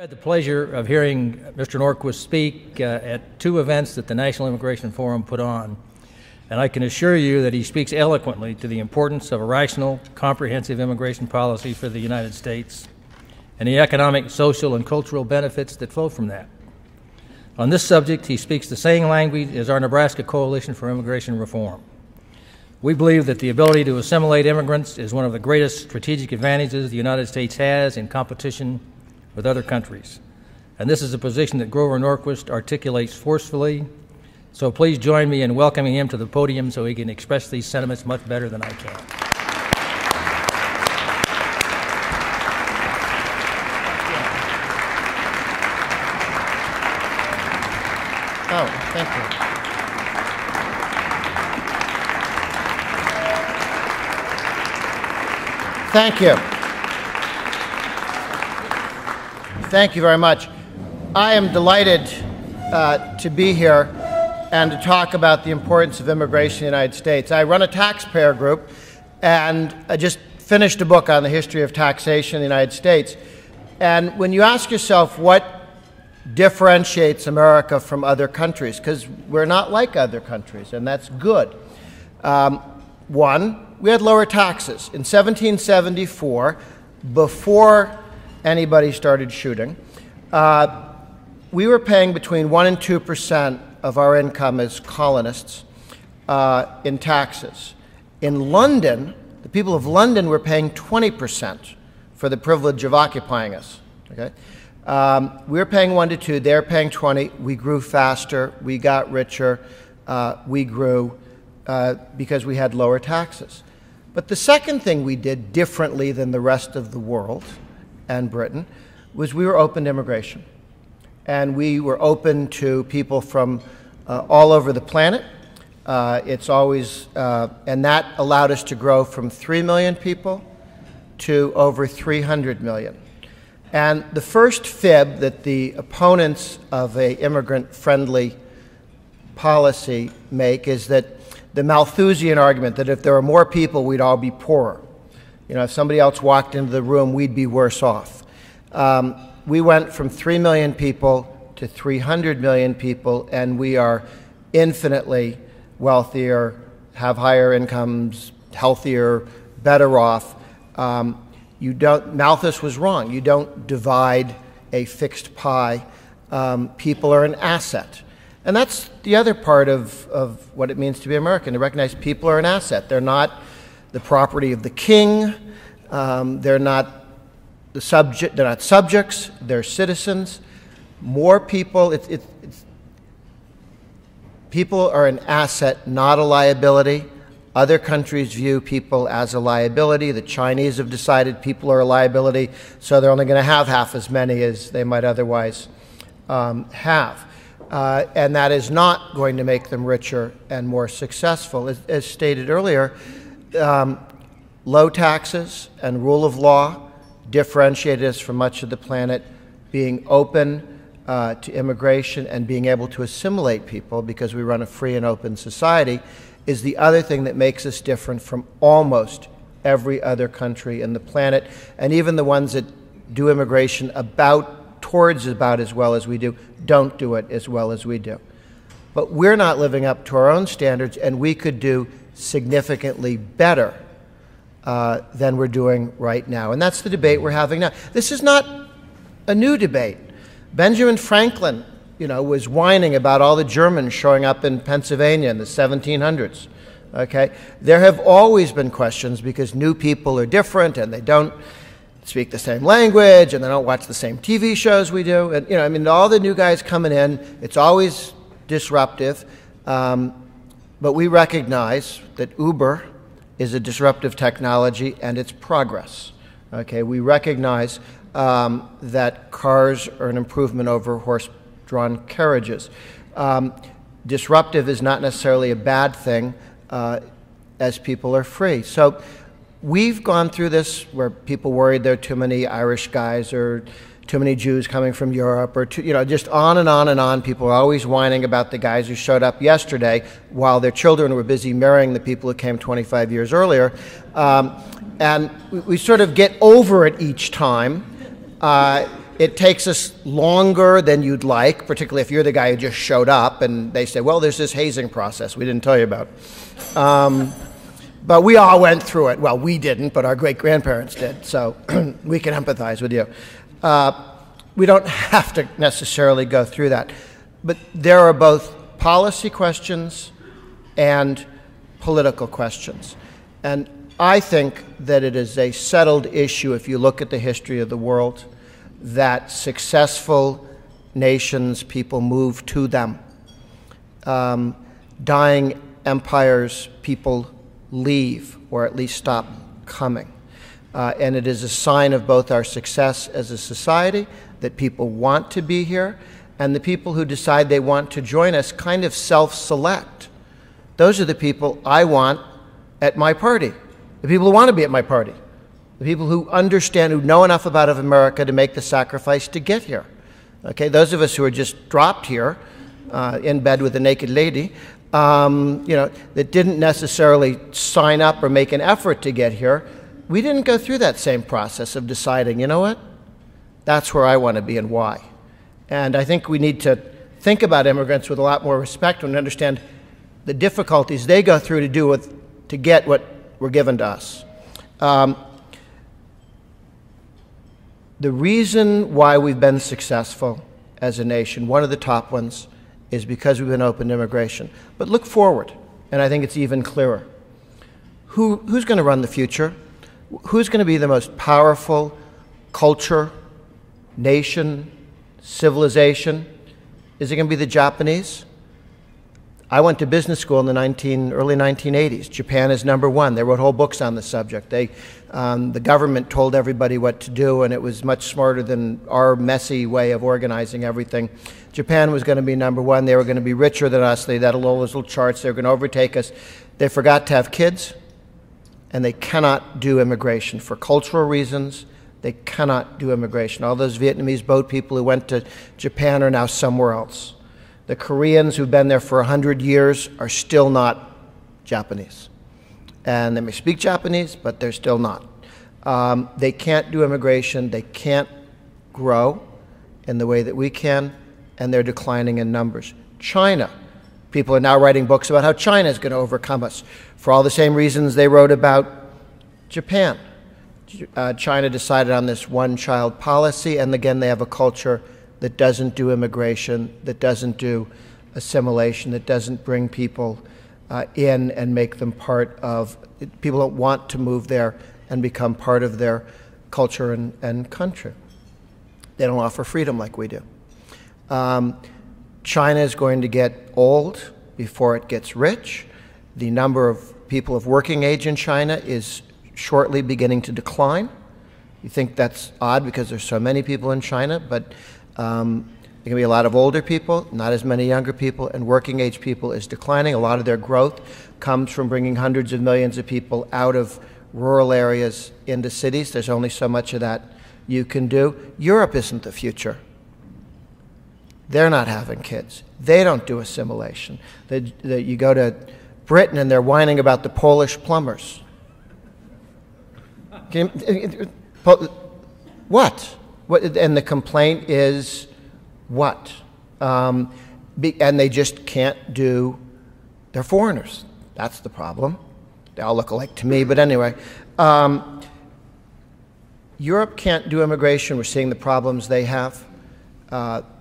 I had the pleasure of hearing Mr. Norquist speak at two events that the National Immigration Forum put on, and I can assure you that he speaks eloquently to the importance of a rational, comprehensive immigration policy for the United States and the economic, social, and cultural benefits that flow from that. On this subject, he speaks the same language as our Nebraska Coalition for Immigration Reform. We believe that the ability to assimilate immigrants is one of the greatest strategic advantages the United States has in competition with other countries. And this is a position that Grover Norquist articulates forcefully. So please join me in welcoming him to the podium so he can express these sentiments much better than I can. Oh, thank you. Thank you. Thank you very much. I am delighted to be here and to talk about the importance of immigration in the United States. I run a taxpayer group, and I just finished a book on the history of taxation in the United States. And when you ask yourself what differentiates America from other countries, because we're not like other countries, and that's good. One, we had lower taxes. In 1774, before anybody started shooting, we were paying between 1% and 2% of our income as colonists in taxes. In London, the people of London were paying 20% for the privilege of occupying us. Okay? We were paying 1 to 2, they're paying 20. We grew faster, we got richer, we grew because we had lower taxes. But the second thing we did differently than the rest of the world and Britain was we were open to immigration. And we were open to people from all over the planet. And that allowed us to grow from 3 million people to over 300 million. And the first fib that the opponents of an immigrant-friendly policy make is that the Malthusian argument that if there were more people, we'd all be poorer. You know, if somebody else walked into the room, we'd be worse off. We went from 3 million people to 300 million people, and we are infinitely wealthier, have higher incomes, healthier, better off. Malthus was wrong. You don't divide a fixed pie. People are an asset. And that's the other part of what it means to be American, to recognize people are an asset. They're not the property of the king. They're not they're not subjects. They're citizens. More people. People are an asset, not a liability. Other countries view people as a liability. The Chinese have decided people are a liability, so they're only going to have half as many as they might otherwise have. And that is not going to make them richer and more successful. As stated earlier, low taxes and rule of law differentiated us from much of the planet. Being open to immigration and being able to assimilate people, because we run a free and open society, is the other thing that makes us different from almost every other country in the planet. And even the ones that do immigration towards about as well as we do, don't do it as well as we do. But we're not living up to our own standards, and we could do significantly better than we're doing right now. And that's the debate we're having now. This is not a new debate. Benjamin Franklin, was whining about all the Germans showing up in Pennsylvania in the 1700s. Okay? There have always been questions because new people are different and they don't speak the same language and they don't watch the same TV shows we do. And, all the new guys coming in, it's always disruptive. But we recognize that Uber is a disruptive technology and it's progress. Okay? We recognize that cars are an improvement over horse-drawn carriages. Disruptive is not necessarily a bad thing as people are free. So we've gone through this where people worried there are too many Irish guys or too many Jews coming from Europe, or just on and on and on. People are always whining about the guys who showed up yesterday while their children were busy marrying the people who came 25 years earlier. And we sort of get over it each time. It takes us longer than you'd like, particularly if you're the guy who just showed up and they say, well, there's this hazing process we didn't tell you about. But we all went through it. Well, we didn't, but our great-grandparents did, so we can empathize with you. We don't have to necessarily go through that. But there are both policy questions and political questions. And I think that it is a settled issue, if you look at the history of the world, that successful nations, people move to them. Dying empires, people leave, or at least stop coming. And it is a sign of both our success as a society, that people want to be here, and the people who decide they want to join us kind of self-select. Those are the people I want at my party, the people who want to be at my party, the people who understand, who know enough about America to make the sacrifice to get here. Okay, those of us who are just dropped here in bed with a naked lady, that didn't necessarily sign up or make an effort to get here, we didn't go through that same process of deciding, you know what, that's where I want to be and why. And I think we need to think about immigrants with a lot more respect and understand the difficulties they go through to get what were given to us. The reason why we've been successful as a nation, one of the top ones, is because we've been open to immigration. But look forward, and I think it's even clearer. Who's going to run the future? Who's going to be the most powerful culture, nation, civilization? Is it going to be the Japanese? I went to business school in the early 1980s. Japan is #1. They wrote whole books on the subject. The government told everybody what to do, and it was much smarter than our messy way of organizing everything. Japan was going to be #1. They were going to be richer than us. They had all those little charts. They were going to overtake us. They forgot to have kids, and they cannot do immigration. For cultural reasons, they cannot do immigration. All those Vietnamese boat people who went to Japan are now somewhere else. The Koreans who've been there for 100 years are still not Japanese. And they may speak Japanese, but they're still not. They can't do immigration. They can't grow in the way that we can, and they're declining in numbers. China. People are now writing books about how China is going to overcome us for all the same reasons they wrote about Japan. China decided on this one-child policy, and again, they have a culture that doesn't do immigration, that doesn't do assimilation, that doesn't bring people in and make them part of, people don't want to move there and become part of their culture and country. They don't offer freedom like we do. China is going to get old before it gets rich. The number of people of working age in China is shortly beginning to decline. You think that's odd because there's so many people in China, but there can be a lot of older people, not as many younger people, and working age people is declining. A lot of their growth comes from bringing hundreds of millions of people out of rural areas into cities. There's only so much of that you can do. Europe isn't the future. They're not having kids. They don't do assimilation. You go to Britain and they're whining about the Polish plumbers. What? And the complaint is what? And they just can't do, they're foreigners. That's the problem. They all look alike to me, but anyway. Europe can't do immigration. We're seeing the problems they have.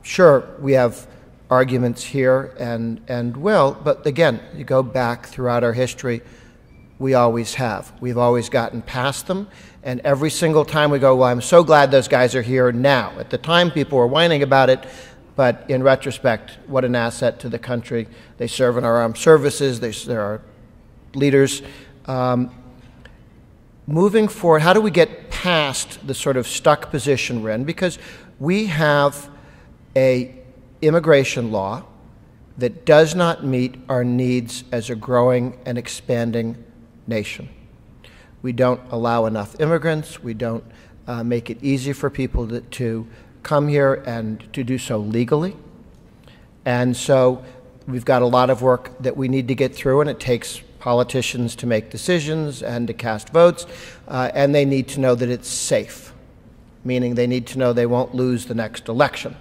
Sure, we have arguments here and will, but again, you go back throughout our history, we always have. We've always gotten past them, and every single time we go, well, I'm so glad those guys are here now. At the time, people were whining about it, but in retrospect, what an asset to the country. They serve in our armed services, they're our leaders. Moving forward, how do we get past the sort of stuck position we're in? Because we have an immigration law that does not meet our needs as a growing and expanding nation. We don't allow enough immigrants. We don't make it easy for people to come here and to do so legally. And so we've got a lot of work that we need to get through, and it takes politicians to make decisions and to cast votes, and they need to know that it's safe. meaning they need to know they won't lose the next election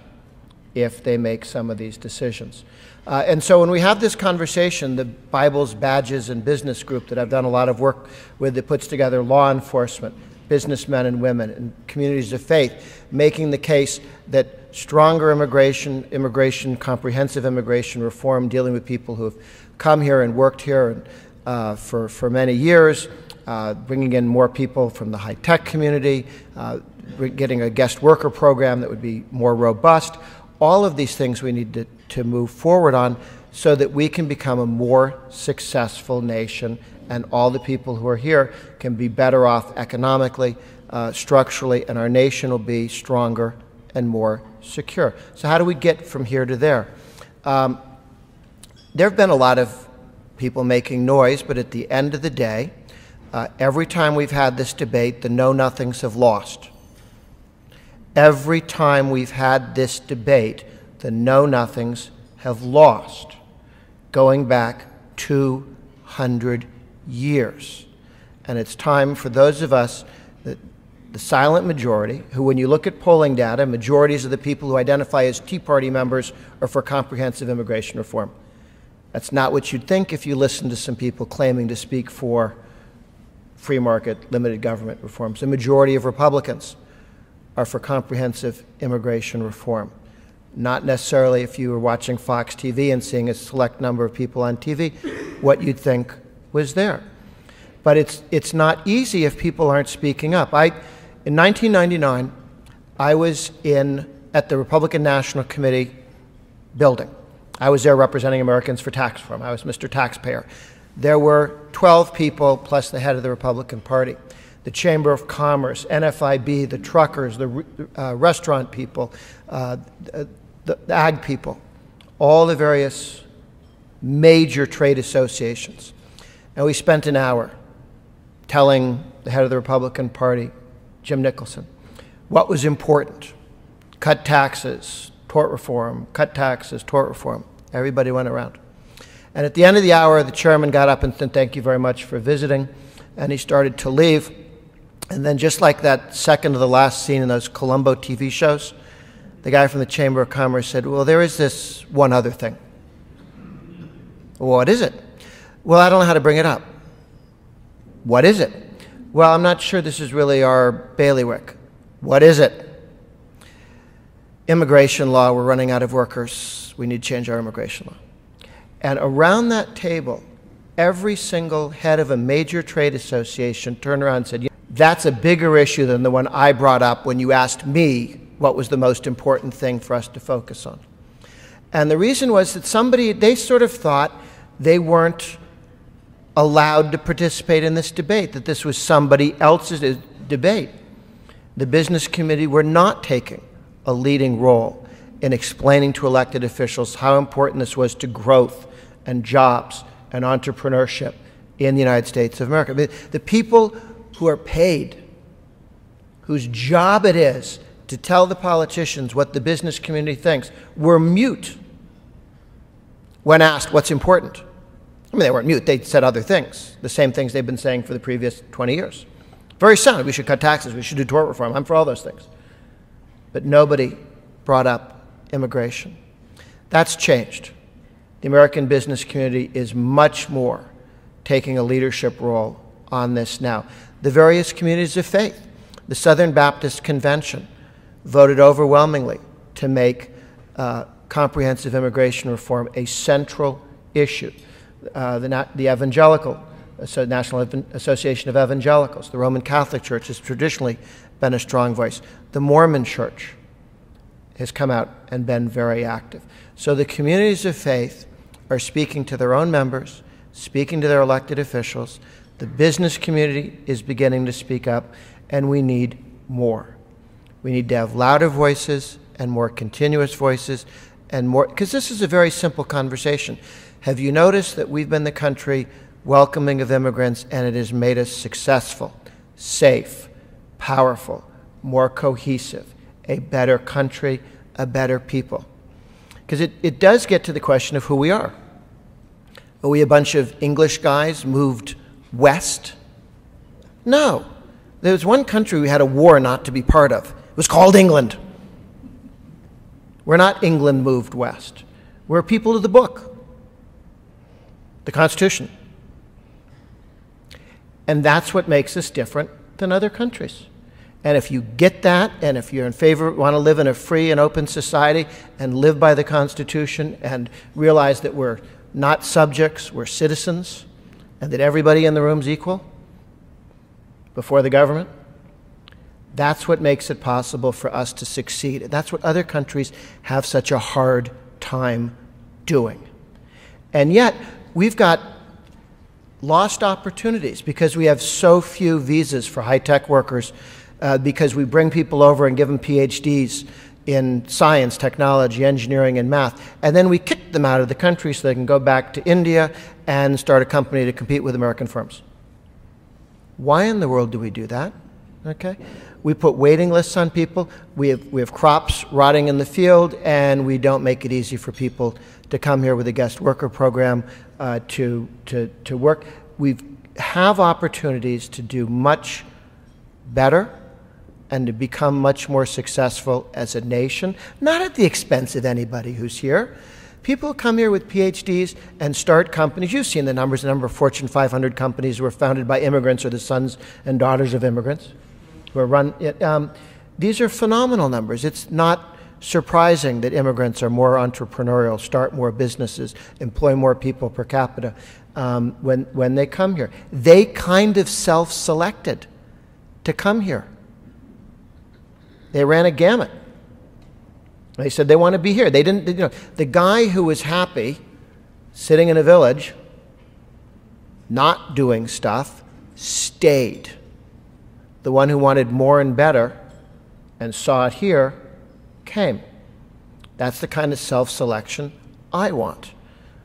if they make some of these decisions. And so when we have this conversation, the Bible's Badges and Business Group that I've done a lot of work with that puts together law enforcement, businessmen and women, and communities of faith, making the case that stronger immigration, comprehensive immigration reform, dealing with people who have come here and worked here and, for many years, bringing in more people from the high-tech community, getting a guest worker program that would be more robust. All of these things we need to move forward on so that we can become a more successful nation and all the people who are here can be better off economically, structurally, and our nation will be stronger and more secure. So how do we get from here to there? There have been a lot of people making noise, but at the end of the day, every time we've had this debate, the know-nothings have lost. Every time we've had this debate, the know-nothings have lost, going back 200 years. And it's time for those of us, the silent majority, who when you look at polling data, majorities of the people who identify as Tea Party members are for comprehensive immigration reform. That's not what you'd think if you listen to some people claiming to speak for free market, limited government reforms. The majority of Republicans are for comprehensive immigration reform. Not necessarily, if you were watching Fox TV and seeing a select number of people on TV, what you'd think was there. But it's not easy if people aren't speaking up. In 1999, I was at the Republican National Committee building. I was there representing Americans for Tax Reform. I was Mr. Taxpayer. There were 12 people plus the head of the Republican Party. The Chamber of Commerce, NFIB, the truckers, the restaurant people, the ag people, all the various major trade associations. And we spent an hour telling the head of the Republican Party, Jim Nicholson, what was important. Cut taxes, tort reform, cut taxes, tort reform. Everybody went around. And at the end of the hour, the chairman got up and said, "Thank you very much for visiting." And he started to leave. And then just like that second to the last scene in those Columbo TV shows, the guy from the Chamber of Commerce said, "Well, there is this one other thing." "What is it?" "Well, I don't know how to bring it up." "What is it?" "Well, I'm not sure this is really our bailiwick." "What is it?" "Immigration law. We're running out of workers. We need to change our immigration law." And around that table, every single head of a major trade association turned around and said, "That's a bigger issue than the one I brought up when you asked me what was the most important thing for us to focus on." And the reason was that they sort of thought they weren't allowed to participate in this debate, that this was somebody else's debate. The business committee were not taking a leading role in explaining to elected officials how important this was to growth and jobs and entrepreneurship in the United States of America. I mean, the people who are paid, whose job it is to tell the politicians what the business community thinks, were mute when asked what's important. I mean, they weren't mute. They said other things, the same things they've been saying for the previous 20 years. Very sound. We should cut taxes. We should do tort reform. I'm for all those things. But nobody brought up immigration. That's changed. The American business community is much more taking a leadership role on this now. The various communities of faith, the Southern Baptist Convention voted overwhelmingly to make comprehensive immigration reform a central issue. The Evangelical, National Association of Evangelicals, the Roman Catholic Church has traditionally been a strong voice. The Mormon Church has come out and been very active. So the communities of faith are speaking to their own members, speaking to their elected officials. The business community is beginning to speak up, and we need more. We need to have louder voices and more continuous voices and more, because this is a very simple conversation. Have you noticed that we've been the country welcoming of immigrants, and it has made us successful, safe, powerful, more cohesive, a better country, a better people? Because it does get to the question of who we are. Are we a bunch of English guys moved west? No. There was one country we had a war not to be part of. It was called England. We're not England moved west. We're people of the book, the Constitution. And that's what makes us different than other countries. And if you get that, and if you're in favor, want to live in a free and open society and live by the Constitution and realize that we're not subjects, we're citizens, and that everybody in the room's equal before the government, that's what makes it possible for us to succeed. That's what other countries have such a hard time doing. And yet, we've got lost opportunities because we have so few visas for high-tech workers, because we bring people over and give them PhDs in science, technology, engineering, and math, and then we kick them out of the country so they can go back to India and start a company to compete with American firms. Why in the world do we do that? Okay? We put waiting lists on people, we have crops rotting in the field, and we don't make it easy for people to come here with a guest worker program to work. We have opportunities to do much better and to become much more successful as a nation, not at the expense of anybody who's here. People come here with PhDs and start companies. You've seen the numbers. The number of Fortune 500 companies were founded by immigrants or the sons and daughters of immigrants who are run. These are phenomenal numbers. It's not surprising that immigrants are more entrepreneurial, start more businesses, employ more people per capita when they come here. They kind of self-selected to come here. They ran a gamut. They said they want to be here. They didn't, the guy who was happy sitting in a village, not doing stuff, stayed. The one who wanted more and better and saw it here came. That's the kind of self-selection I want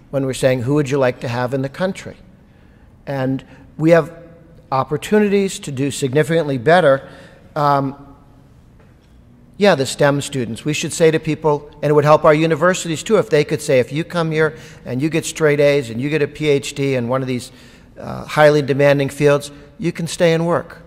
when we're saying, who would you like to have in the country? And we have opportunities to do significantly better. Yeah, the STEM students. We should say to people, and it would help our universities too, if they could say, if you come here and you get straight A's and you get a PhD in one of these highly demanding fields, you can stay and work.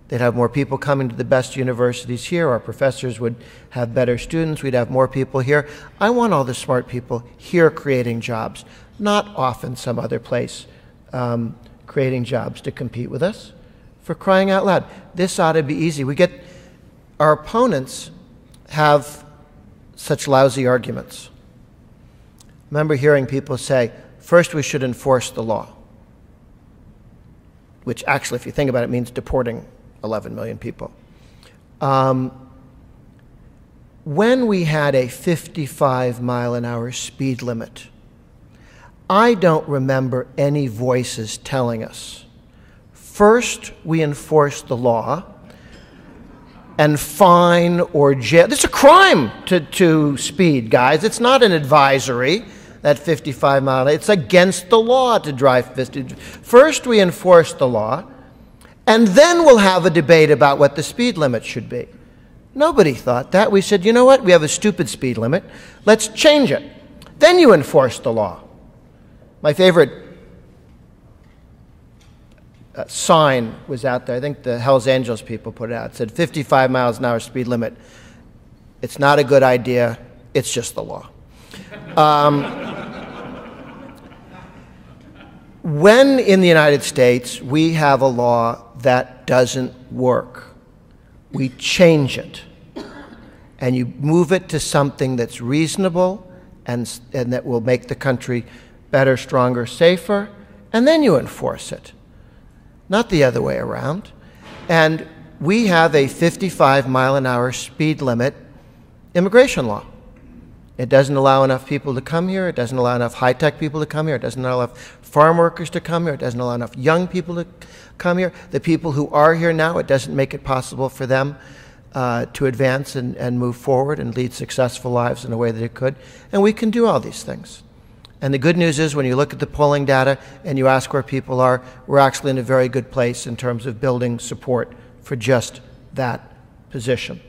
They'd have more people coming to the best universities here. Our professors would have better students. We'd have more people here. I want all the smart people here creating jobs, not off in some other place creating jobs to compete with us. For crying out loud, this ought to be easy. Our opponents have such lousy arguments. I remember hearing people say, first we should enforce the law, which actually, if you think about it, means deporting 11 million people. When we had a 55-mile-an-hour speed limit, I don't remember any voices telling us, first we enforce the law, and fine or jail. It's a crime to speed, guys. It's not an advisory, that 55 mile. It's against the law to drive 50. First we enforce the law, and then we'll have a debate about what the speed limit should be. Nobody thought that. We said, you know what? We have a stupid speed limit. Let's change it. Then you enforce the law. My favorite sign was out there. I think the Hells Angels people put it out. It said 55 miles an hour speed limit. It's not a good idea. It's just the law. When in the United States we have a law that doesn't work, we change it. And you move it to something that's reasonable and that will make the country better, stronger, safer, and then you enforce it. Not the other way around. And we have a 55-mile-an-hour speed limit immigration law. It doesn't allow enough people to come here. It doesn't allow enough high-tech people to come here. It doesn't allow enough farm workers to come here. It doesn't allow enough young people to come here. The people who are here now, it doesn't make it possible for them to advance and move forward and lead successful lives in a way that it could. And we can do all these things. And the good news is when you look at the polling data and you ask where people are, we're actually in a very good place in terms of building support for just that position.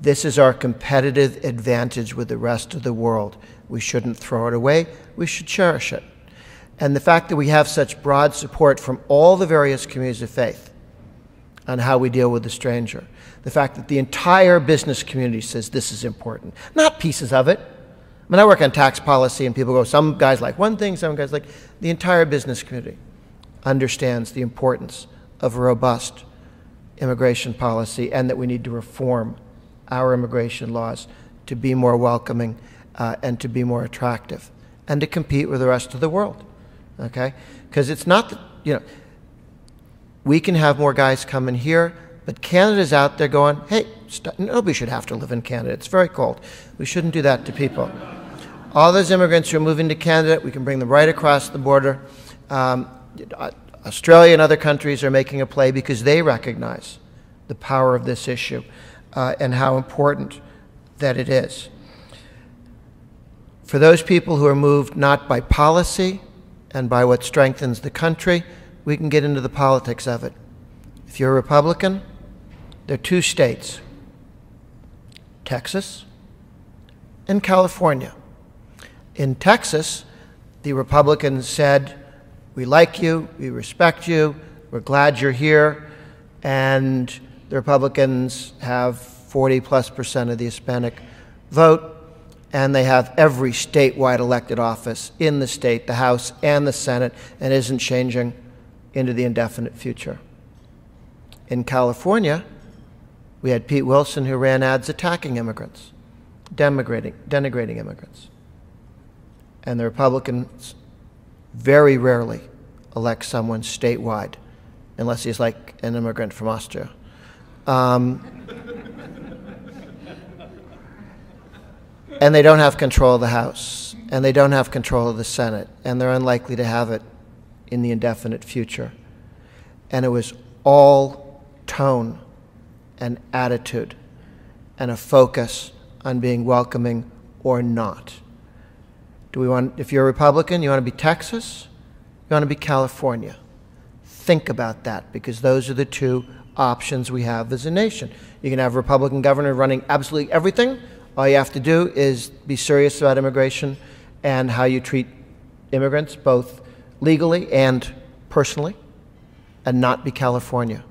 This is our competitive advantage with the rest of the world. We shouldn't throw it away. We should cherish it. And the fact that we have such broad support from all the various communities of faith, on how we deal with the stranger. The fact that the entire business community says this is important, not pieces of it. I mean, I work on tax policy, and people go, some guys like one thing, some guys like... The entire business community understands the importance of a robust immigration policy and that we need to reform our immigration laws to be more welcoming and to be more attractive and to compete with the rest of the world, okay? Because it's not that, you know, we can have more guys come in here, but Canada's out there going, hey, nobody should have to live in Canada. It's very cold. We shouldn't do that to people. All those immigrants who are moving to Canada, we can bring them right across the border. Australia and other countries are making a play because they recognize the power of this issue and how important that it is. For those people who are moved not by policy and by what strengthens the country, we can get into the politics of it. If you're a Republican, there are two states, Texas and California. In Texas, the Republicans said, we like you, we respect you, we're glad you're here, and the Republicans have 40+% of the Hispanic vote, and they have every statewide elected office in the state, the House and the Senate, and isn't changing into the indefinite future. In California, we had Pete Wilson who ran ads attacking immigrants, denigrating immigrants. And the Republicans very rarely elect someone statewide, unless he's like an immigrant from Austria. And they don't have control of the House, and they don't have control of the Senate, and they're unlikely to have it in the indefinite future. And it was all tone and attitude and a focus on being welcoming or not. Do we want, if you're a Republican, you want to be Texas, you want to be California. Think about that, because those are the two options we have as a nation. You can have a Republican governor running absolutely everything. All you have to do is be serious about immigration and how you treat immigrants, both legally and personally, and not be California.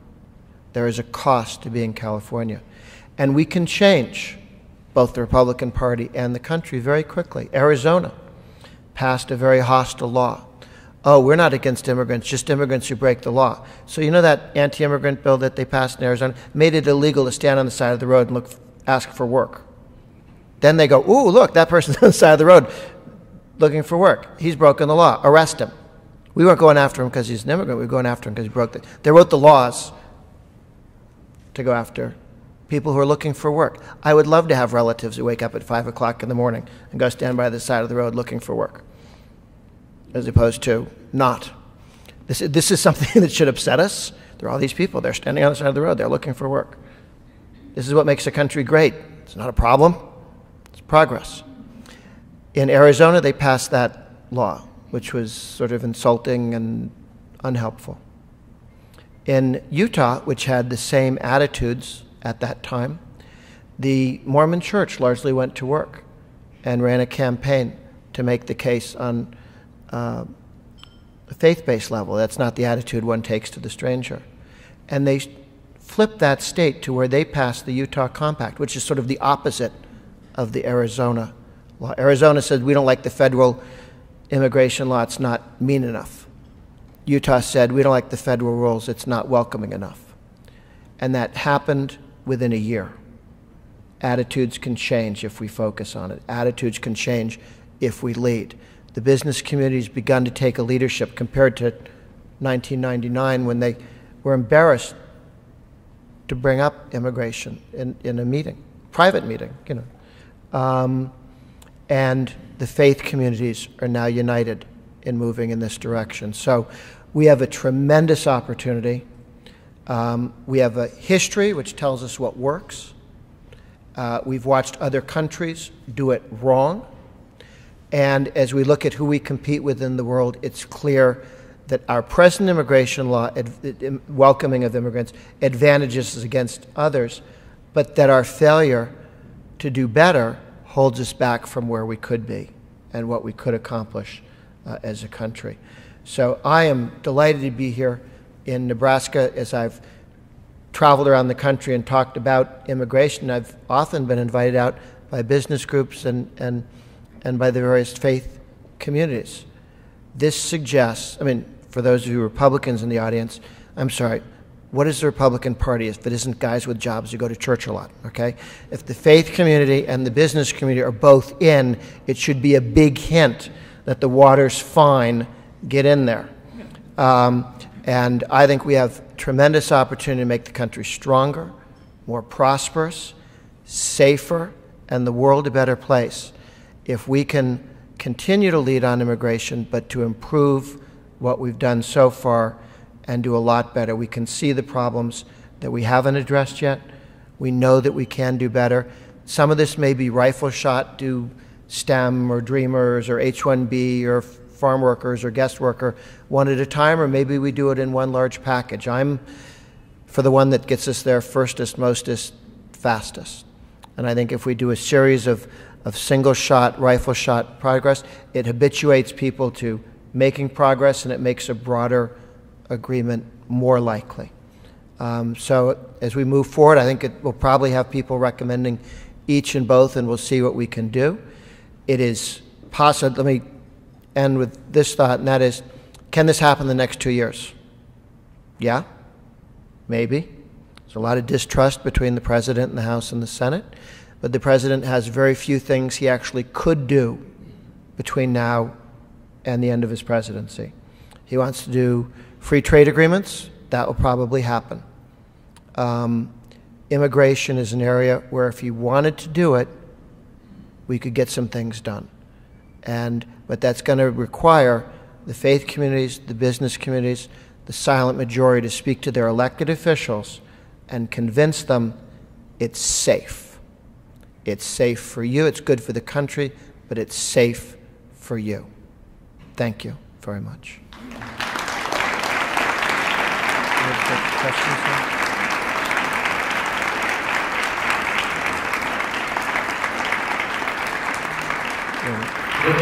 There is a cost to being California. And we can change both the Republican Party and the country very quickly. Arizona passed a very hostile law. Oh, we're not against immigrants, just immigrants who break the law. So you know that anti-immigrant bill that they passed in Arizona made it illegal to stand on the side of the road and ask for work. Then they go, ooh, look, that person's on the side of the road looking for work. He's broken the law. Arrest him. We weren't going after him because he's an immigrant. We were going after him because he broke the... They wrote the laws to go after people who are looking for work. I would love to have relatives who wake up at 5 o'clock in the morning and go stand by the side of the road looking for work, as opposed to not. This is something that should upset us. There are all these people. They're standing on the side of the road. They're looking for work. This is what makes a country great. It's not a problem. It's progress. In Arizona, they passed that law, which was sort of insulting and unhelpful. In Utah, which had the same attitudes at that time, the Mormon Church largely went to work and ran a campaign to make the case on a faith-based level. That's not the attitude one takes to the stranger. And they flipped that state to where they passed the Utah Compact, which is sort of the opposite of the Arizona law. Arizona said, we don't like the federal immigration law, it's not mean enough. Utah said, we don't like the federal rules, it's not welcoming enough. And that happened within a year. Attitudes can change if we focus on it. Attitudes can change if we lead. The business community's begun to take a leadership compared to 1999 when they were embarrassed to bring up immigration in a meeting, private meeting, you know. And the faith communities are now united in moving in this direction. So we have a tremendous opportunity. We have a history which tells us what works. We've watched other countries do it wrong. And as we look at who we compete with in the world, it's clear that our present immigration law, welcoming of immigrants, advantages us against others, but that our failure to do better holds us back from where we could be and what we could accomplish as a country. So I am delighted to be here in Nebraska as I've traveled around the country and talked about immigration, I've often been invited out by business groups and by the various faith communities. This suggests, I mean, for those of you Republicans in the audience, I'm sorry, what is the Republican Party if it isn't guys with jobs who go to church a lot, okay? If the faith community and the business community are both in, it should be a big hint that the water's fine, get in there. And I think we have tremendous opportunity to make the country stronger, more prosperous, safer, and the world a better place if we can continue to lead on immigration, but to improve what we've done so far and do a lot better. We can see the problems that we haven't addressed yet. We know that we can do better. Some of this may be rifle shot, do STEM or Dreamers or H-1B or farm workers or guest worker one at a time, or maybe we do it in one large package. I'm for the one that gets us there firstest, mostest, fastest. And I think if we do a series of single shot, rifle shot progress, it habituates people to making progress and it makes a broader agreement more likely. So as we move forward, I think it will probably have people recommending each and both, and we'll see what we can do. It is possible. Let me end with this thought, and that is, can this happen in the next 2 years? Yeah, maybe. There's a lot of distrust between the President and the House and the Senate, but the President has very few things he actually could do between now and the end of his presidency. He wants to do free trade agreements. That will probably happen. Immigration is an area where if he wanted to do it, we could get some things done. But that's going to require the faith communities, the business communities, the silent majority to speak to their elected officials and convince them it's safe. It's safe for you, it's good for the country, but it's safe for you. Thank you very much.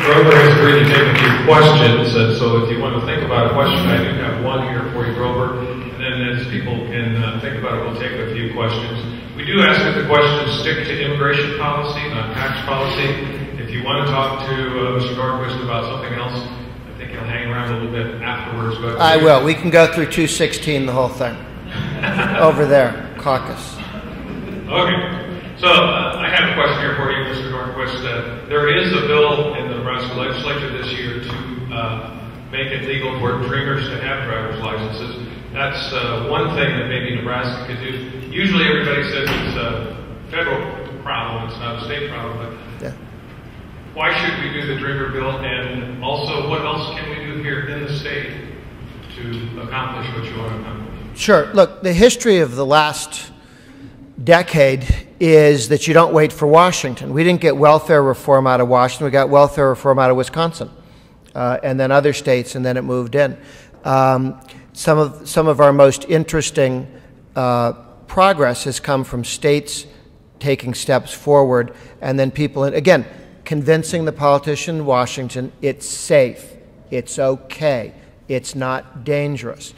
Grover has agreed to take a few questions, so if you want to think about a question, I do have one here for you, Grover, and then as people can think about it, we'll take a few questions. We do ask that the questions stick to immigration policy, not tax policy. If you want to talk to Mr. Norquist about something else, I think he'll hang around a little bit afterwards. But I will. We can go through 216, the whole thing. Over there, caucus. Okay. So I have a question here for you, Mr. Norquist. There is a bill in the Nebraska legislature this year to make it legal for Dreamers to have driver's licenses. That's one thing that maybe Nebraska could do. Usually everybody says it's a federal problem, it's not a state problem, but yeah. Why should we do the Dreamer bill? And also, what else can we do here in the state to accomplish what you want to accomplish? Sure. Look, the history of the last decade is that you don't wait for Washington. We didn't get welfare reform out of Washington. We got welfare reform out of Wisconsin, and then other states, and then it moved in. Some of our most interesting progress has come from states taking steps forward, and then people, again, convincing the politician in Washington it's safe, it's okay, it's not dangerous.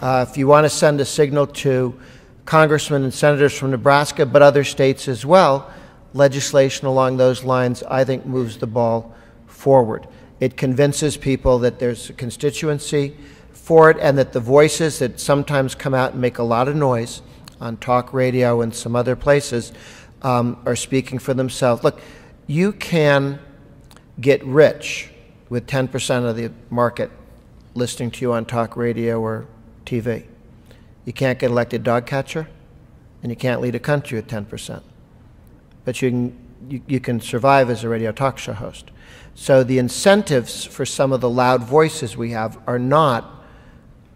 If you want to send a signal to congressmen and senators from Nebraska, but other states as well, legislation along those lines, I think, moves the ball forward. It convinces people that there's a constituency for it and that the voices that sometimes come out and make a lot of noise on talk radio and some other places are speaking for themselves. Look, you can get rich with 10% of the market listening to you on talk radio or TV. You can't get elected dog catcher, and you can't lead a country at 10%. But you can survive as a radio talk show host. So the incentives for some of the loud voices we have are not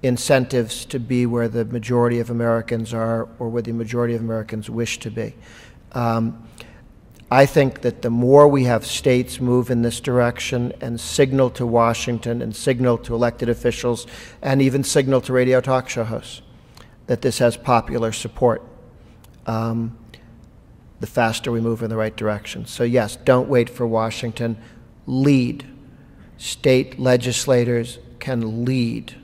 incentives to be where the majority of Americans are or where the majority of Americans wish to be. I think that the more we have states move in this direction and signal to Washington and signal to elected officials and even signal to radio talk show hosts that this has popular support, the faster we move in the right direction. So yes, don't wait for Washington. Lead. State legislators can lead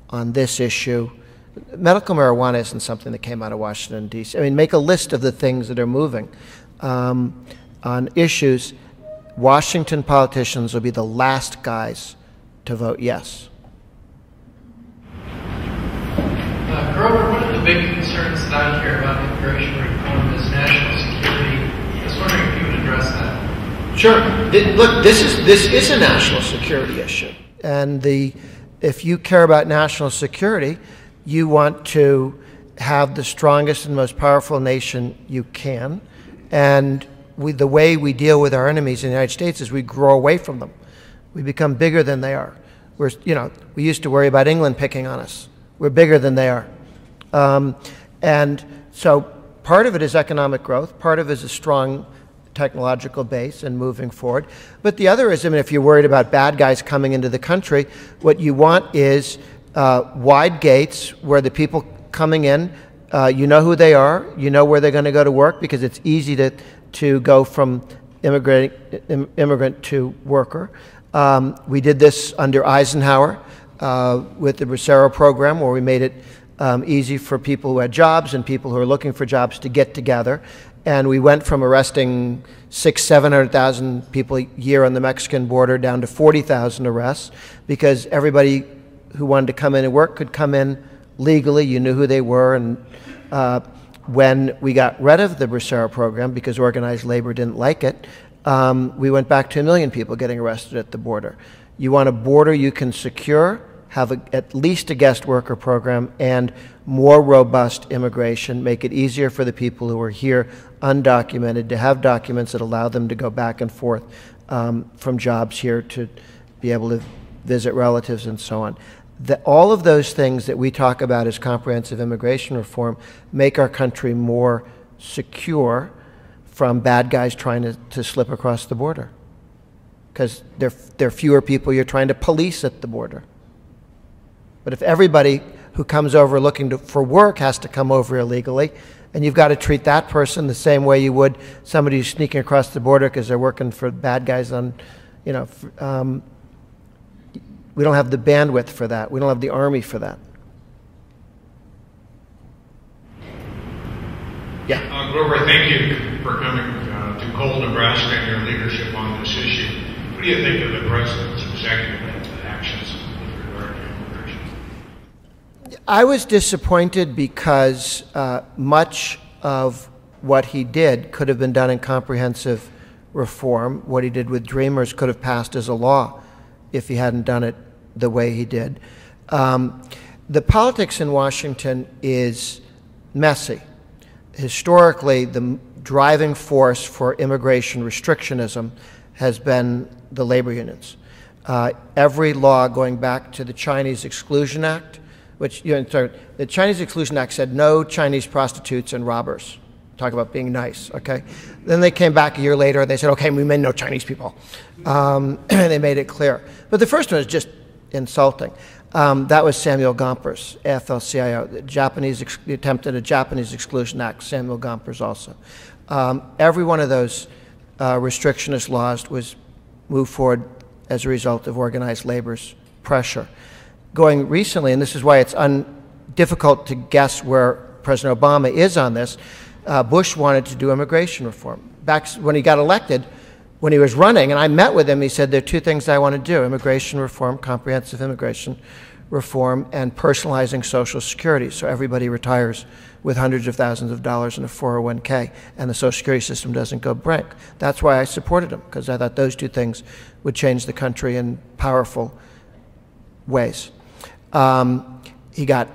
on this issue Medical marijuana isn't something that came out of Washington, D.C. I mean, make a list of the things that are moving on issues. Washington politicians will be the last guys to vote yes. Grover, one of the big concerns that I hear about immigration reform is national security. I was wondering if you would address that. Sure. Look, this is a national security issue. And if you care about national security, you want to have the strongest and most powerful nation you can. And the way we deal with our enemies in the United States is we grow away from them. We become bigger than they are. We used to worry about England picking on us. We're bigger than they are. And so part of it is economic growth. Part of it is a strong technological base and moving forward. But the other is, I mean, if you're worried about bad guys coming into the country, what you want is wide gates where the people coming in, you know who they are, you know where they're going to go to work, because it's easy to go from immigrant to worker. We did this under Eisenhower with the Bracero program, where we made it easy for people who had jobs and people who are looking for jobs to get together. And we went from arresting 700,000 people a year on the Mexican border down to 40,000 arrests, because everybody who wanted to come in and work could come in legally. You knew who they were. And when we got rid of the Bracero program, because organized labor didn't like it, we went back to 1 million people getting arrested at the border. You want a border you can secure, have at least a guest worker program, and more robust immigration, make it easier for the people who are here undocumented to have documents that allow them to go back and forth from jobs here to be able to visit relatives and so on. All of those things that we talk about as comprehensive immigration reform make our country more secure from bad guys trying to slip across the border, because there are fewer people you're trying to police at the border. But if everybody who comes over looking for work has to come over illegally, and you've got to treat that person the same way you would somebody who's sneaking across the border because they're working for bad guys on, we don't have the bandwidth for that. We don't have the army for that. Yeah. Grover, thank you for coming to Cole, Nebraska, and your leadership on this issue. What do you think of the president's executive actions with regard to immigration? I was disappointed because much of what he did could have been done in comprehensive reform. What he did with Dreamers could have passed as a law if he hadn't done it the way he did. The politics in Washington is messy. Historically, the driving force for immigration restrictionism has been the labor unions. Every law going back to the Chinese Exclusion Act, which, the Chinese Exclusion Act said no Chinese prostitutes and robbers. Talk about being nice, okay? Then they came back a year later and they said, okay, we mean no Chinese people. And they made it clear. But the first one is just insulting. That was Samuel Gompers, AFL-CIO, the attempt at a Japanese Exclusion Act, Samuel Gompers also. Every one of those restrictionist laws was moved forward as a result of organized labor's pressure. Going recently, and this is why it's difficult to guess where President Obama is on this, Bush wanted to do immigration reform. Back when he got elected, when he was running, and I met with him, he said, there are two things I want to do: immigration reform, comprehensive immigration reform, and personalizing Social Security, so everybody retires with hundreds of thousands of dollars in a 401k, and the Social Security system doesn't go break. That's why I supported him, because I thought those two things would change the country in powerful ways. He got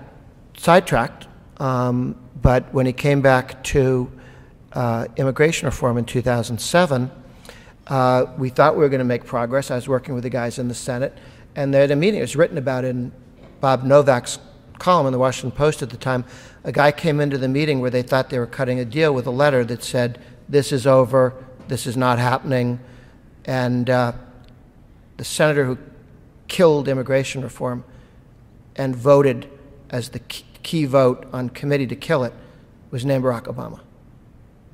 sidetracked, but when he came back to immigration reform in 2007, we thought we were going to make progress. I was working with the guys in the Senate, and at a meeting, it was written about in Bob Novak's column in the Washington Post at the time, a guy came into the meeting where they thought they were cutting a deal with a letter that said, this is over, this is not happening, and the senator who killed immigration reform and voted as the key vote on committee to kill it was named Barack Obama,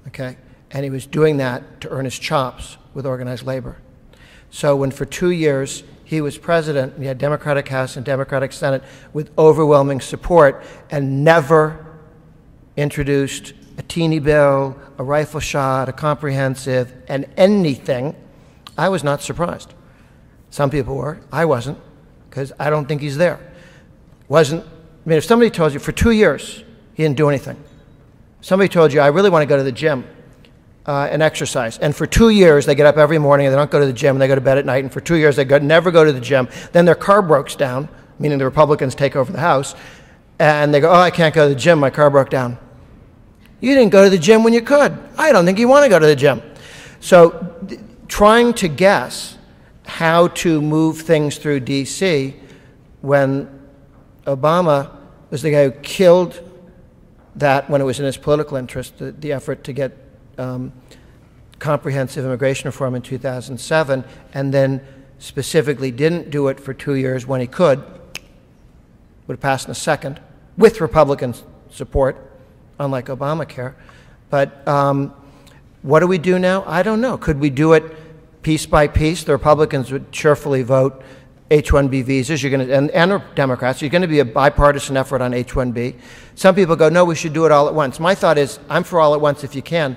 okay? And he was doing that to earn his chops with organized labor. So when for 2 years he was president, we had Democratic House and Democratic Senate with overwhelming support, and never introduced a teeny bill, a rifle shot, a comprehensive, and anything, I was not surprised. Some people were. I wasn't, because I don't think he's there. I mean, if somebody told you for 2 years he didn't do anything, somebody told you, I really want to go to the gym and exercise, and for 2 years they get up every morning and they don't go to the gym and they go to bed at night, and for 2 years they never go to the gym, then their car breaks down, meaning the Republicans take over the House, and they go, oh, I can't go to the gym, my car broke down. You didn't go to the gym when you could. I don't think you want to go to the gym. So trying to guess how to move things through D.C. when Obama was the guy who killed that when it was in his political interest, the effort to get comprehensive immigration reform in 2007, and then specifically didn't do it for 2 years when he could, would have passed in a second, with Republican support, unlike Obamacare. But what do we do now? I don't know. Could we do it piece by piece? The Republicans would cheerfully vote H-1B visas, and Democrats. You're going to be a bipartisan effort on H-1B. Some people go, no, we should do it all at once. My thought is, I'm for all at once if you can,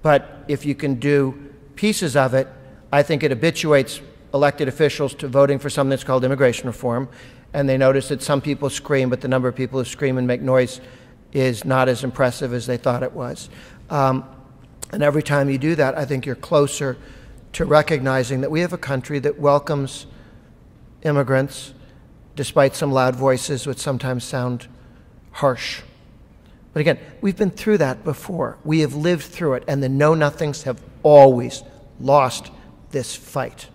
but if you can do pieces of it, I think it habituates elected officials to voting for something that's called immigration reform, and they notice that some people scream, but the number of people who scream and make noise is not as impressive as they thought it was. And every time you do that, I think you're closer to recognizing that we have a country that welcomes immigrants, despite some loud voices which sometimes sound harsh. But again, we've been through that before. We have lived through it, and the know-nothings have always lost this fight.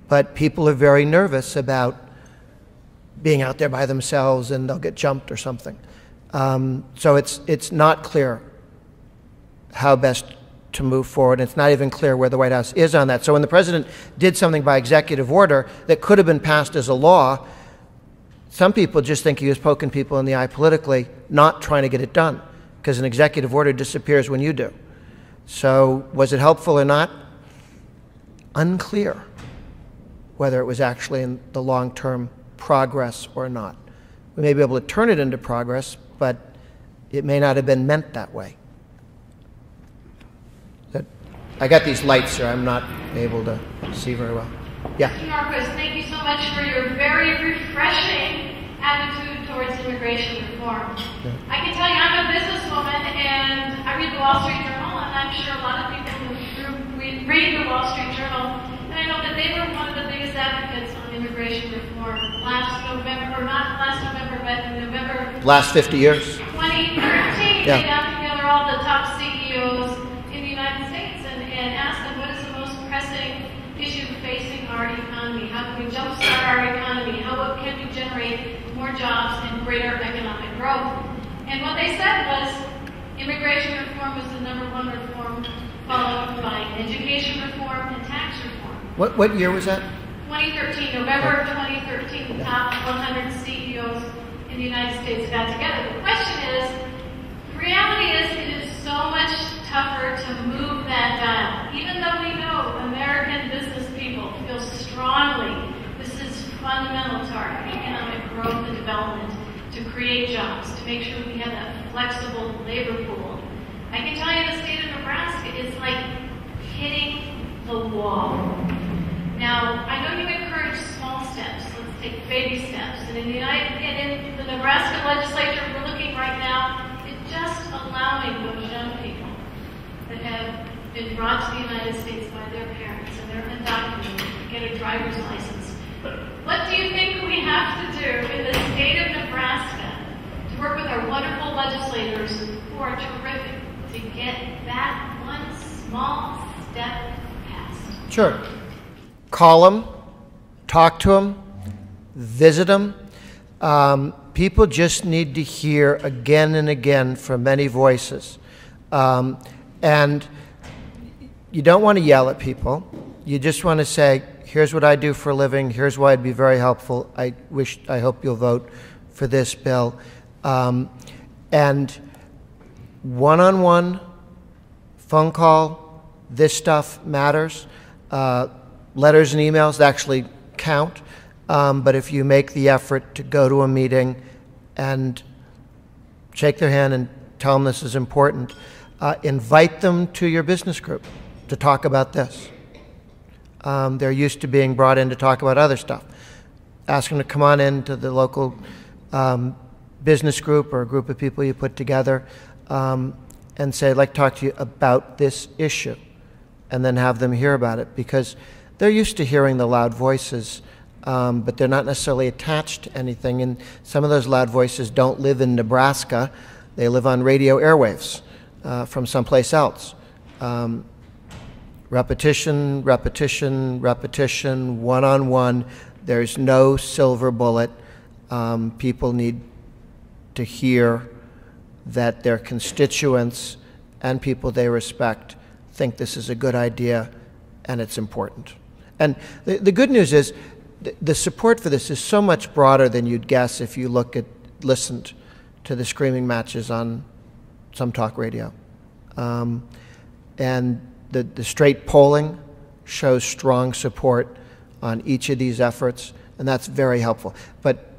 But people are very nervous about being out there by themselves and they'll get jumped or something. So it's not clear how best to move forward. It's not even clear where the White House is on that. So when the president did something by executive order that could have been passed as a law, some people just think he was poking people in the eye politically, not trying to get it done, because an executive order disappears when you do. So was it helpful or not? Unclear whether it was actually in the long-term progress or not. We may be able to turn it into progress, but it may not have been meant that way. I got these lights here. I'm not able to see very well. Yeah. Mr. Norquist, thank you so much for your very refreshing attitude towards immigration reform. Yeah. I can tell you I'm a businesswoman, and I read the Wall Street Journal, and I'm sure a lot of people who read the Wall Street Journal, and I know that they were one of the biggest advocates on immigration reform last November, or not last November, but in November. Last 50 years. 2013, Yeah. they got together all the top CEOs in the United States and asked them what is the most pressing issue facing our economy? How can we jumpstart our economy? How can we generate more jobs and greater economic growth? And what they said was immigration reform was the #1 reform, followed by education reform and tax reform. What year was that? 2013, November of 2013, the top 100 CEOs in the United States got together. The question is, the reality is it is so much tougher to move that dial. Even though we know American business people feel strongly this is fundamental to our economic growth and development, to create jobs, to make sure we have that flexible labor pool. I can tell you the state of Nebraska is like hitting the wall. Now, I know you encourage small steps. Let's take baby steps. And in the Nebraska legislature, we're looking right now at just allowing those young people that have been brought to the United States by their parents and they're undocumented to get a driver's license. What do you think we have to do in the state of Nebraska to work with our wonderful legislators who are terrific to get that one small step passed? Sure. Call them, talk to them, visit them. People just need to hear again and again from many voices. And you don't want to yell at people. You just want to say, here's what I do for a living. Here's why I'd be very helpful. I hope you'll vote for this bill. And one-on-one, phone call, this stuff matters. Letters and emails actually count. But if you make the effort to go to a meeting and shake their hand and tell them this is important, invite them to your business group to talk about this. They're used to being brought in to talk about other stuff. Ask them to come on into the local business group or a group of people you put together and say, I'd like to talk to you about this issue, and then have them hear about it, because they're used to hearing the loud voices, but they're not necessarily attached to anything, and some of those loud voices don't live in Nebraska. They live on radio airwaves from someplace else. Repetition, repetition, repetition, one-on-one. There's no silver bullet. People need to hear that their constituents and people they respect think this is a good idea and it's important. And the good news is the support for this is so much broader than you'd guess if you listened to the screaming matches on some talk radio. And the straight polling shows strong support on each of these efforts, and that's very helpful. But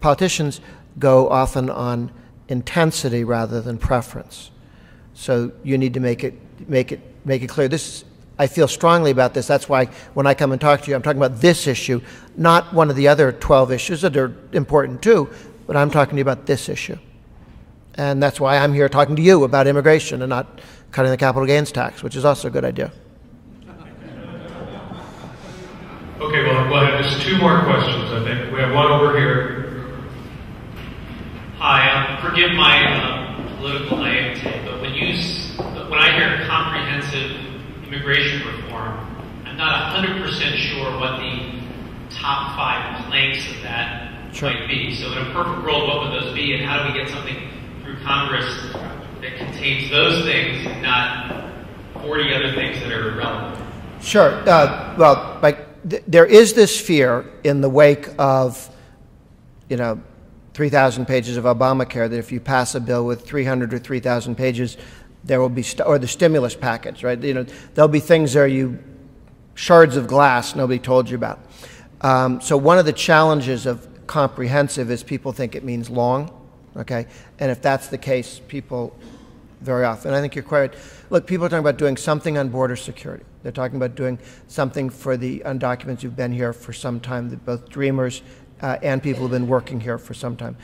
politicians go often on intensity rather than preference. So you need to make it clear. I feel strongly about this. That's why when I come and talk to you, I'm talking about this issue, not one of the other 12 issues that are important too, but I'm talking to you about this issue. And that's why I'm here talking to you about immigration and not cutting the capital gains tax, which is also a good idea. Okay, well, we'll have just two more questions, I think. We have one over here. Hi, forgive my political naivete, but when I hear comprehensive immigration reform, I'm not 100% sure what the top 5 planks of that might be. So in a perfect world, what would those be, and how do we get something through Congress that contains those things and not 40 other things that are irrelevant? Sure. There is this fear in the wake of, 3,000 pages of Obamacare that if you pass a bill with 300 or 3,000 pages, there will be, or the stimulus package, right? There'll be things there, shards of glass nobody told you about. So one of the challenges of comprehensive is people think it means long, okay? And if that's the case, people very often, I think you're quite right. Look, people are talking about doing something on border security. They're talking about doing something for the undocumented who've been here for some time, both dreamers and people who've been working here for some time,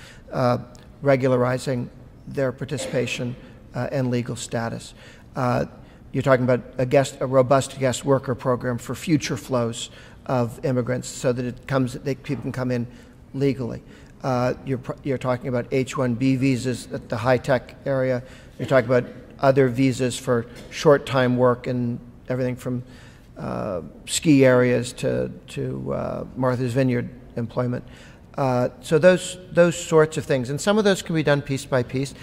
regularizing their participation and legal status. You're talking about a robust guest worker program for future flows of immigrants so that people can come in legally. You're talking about H-1B visas at the high-tech area. You're talking about other visas for short-time work and everything from ski areas to Martha's Vineyard employment. So those sorts of things. And some of those can be done piece by piece.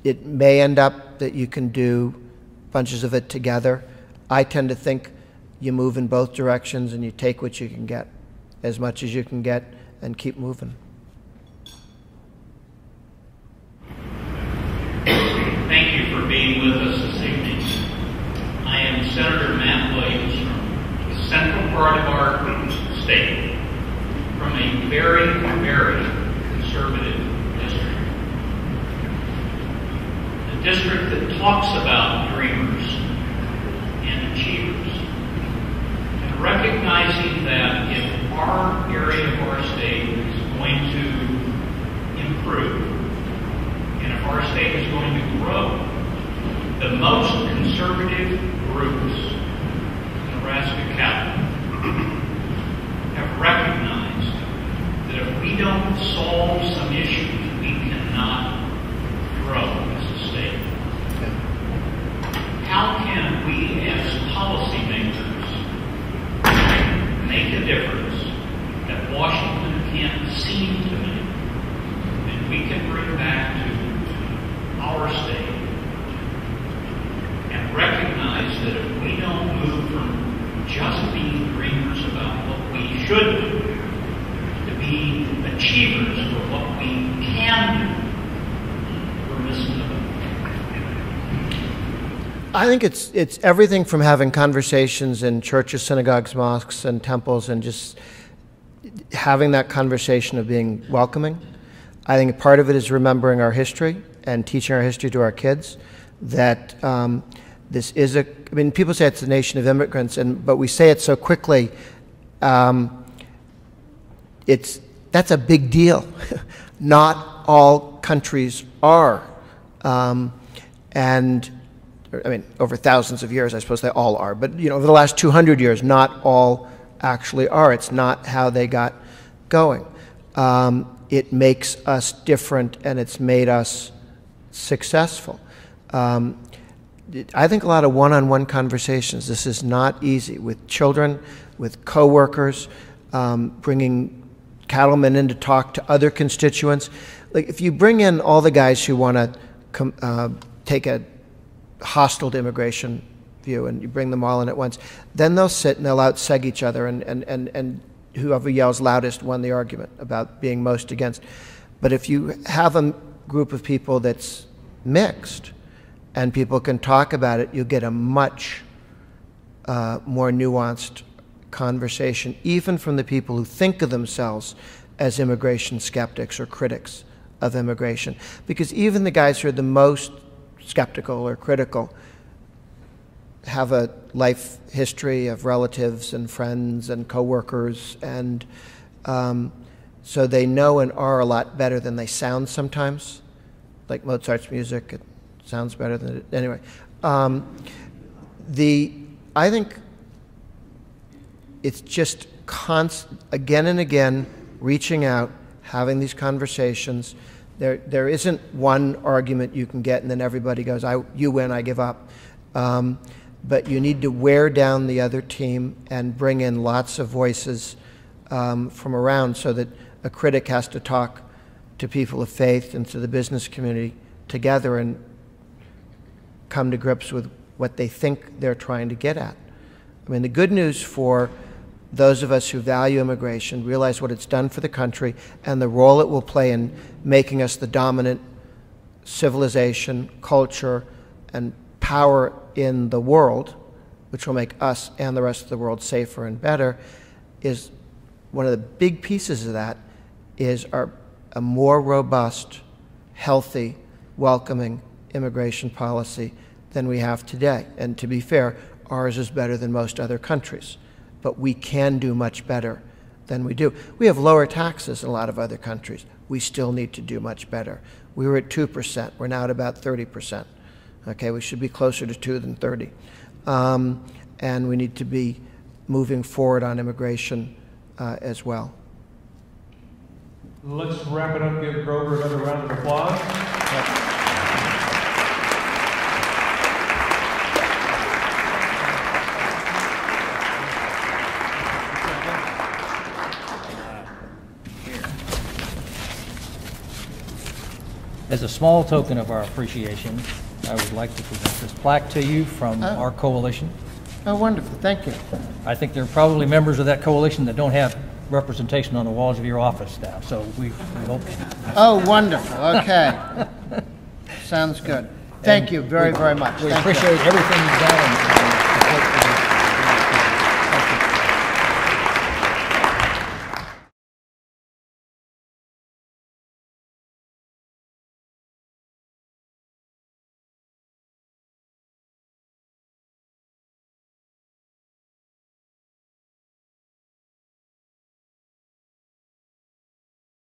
It may end up that you can do bunches of it together. I tend to think you move in both directions and you take what you can get, as much as you can get, and keep moving. Thank you for being with us this evening. I am Senator Matt Williams from the central part of our state, from a very, very conservative district. The district that talks about dreamers and achievers, and recognizing that if our area of our state is going to improve, and if our state is going to grow, the most conservative groups in Nebraska County have recognized that if we don't solve some issues, we cannot grow as a state. How can we as policymakers make a difference that Washington can't seem to make, and we can bring back to our state and recognize that if we don't move from just being dreamers about what we should do to be achievers for what we I think it's everything from having conversations in churches, synagogues, mosques, and temples, and just having that conversation of being welcoming. I think part of it is remembering our history and teaching our history to our kids, that this is I mean, people say it's a nation of immigrants, but we say it so quickly. That's a big deal. Not all countries are. And I mean, over thousands of years, I suppose they all are. But, over the last 200 years, not all actually are. It's not how they got going. It makes us different, and it's made us successful. I think a lot of one-on-one conversations. This is not easy with children, with coworkers, bringing cattlemen in to talk to other constituents. Like, if you bring in all the guys who want to take a hostile to immigration view, and you bring them all in at once, then they'll sit and they'll out-seg each other, and whoever yells loudest won the argument about being most against. But if you have a group of people that's mixed and people can talk about it, you'll get a much more nuanced conversation, even from the people who think of themselves as immigration skeptics or critics of immigration. Because even the guys who are the most skeptical or critical have a life history of relatives and friends and coworkers, and so they know and are a lot better than they sound sometimes. Like Mozart's music, it sounds better than it, anyway. I think it's just again and again reaching out, having these conversations. There isn't one argument you can get and then everybody goes, you win, I give up. But you need to wear down the other team and bring in lots of voices from around, so that a critic has to talk to people of faith and to the business community together and come to grips with what they think they're trying to get at. I mean, the good news for those of us who value immigration, realize what it's done for the country and the role it will play in making us the dominant civilization, culture, and power in the world, which will make us and the rest of the world safer and better, is one of the big pieces of that is a more robust, healthy, welcoming immigration policy than we have today. And to be fair, ours is better than most other countries, but we can do much better than we do. We have lower taxes than a lot of other countries. We still need to do much better. We were at 2%. We're now at about 30%. Okay, we should be closer to 2 than 30. And we need to be moving forward on immigration as well. Let's wrap it up. Give Grover another round of applause. As a small token of our appreciation, I would like to present this plaque to you from our coalition. Oh, wonderful. Thank you. I think there are probably members of that coalition that don't have representation on the walls of your office now, so we hope. Oh, wonderful. Okay. Sounds good. Thank you very, very much. We appreciate everything you've done.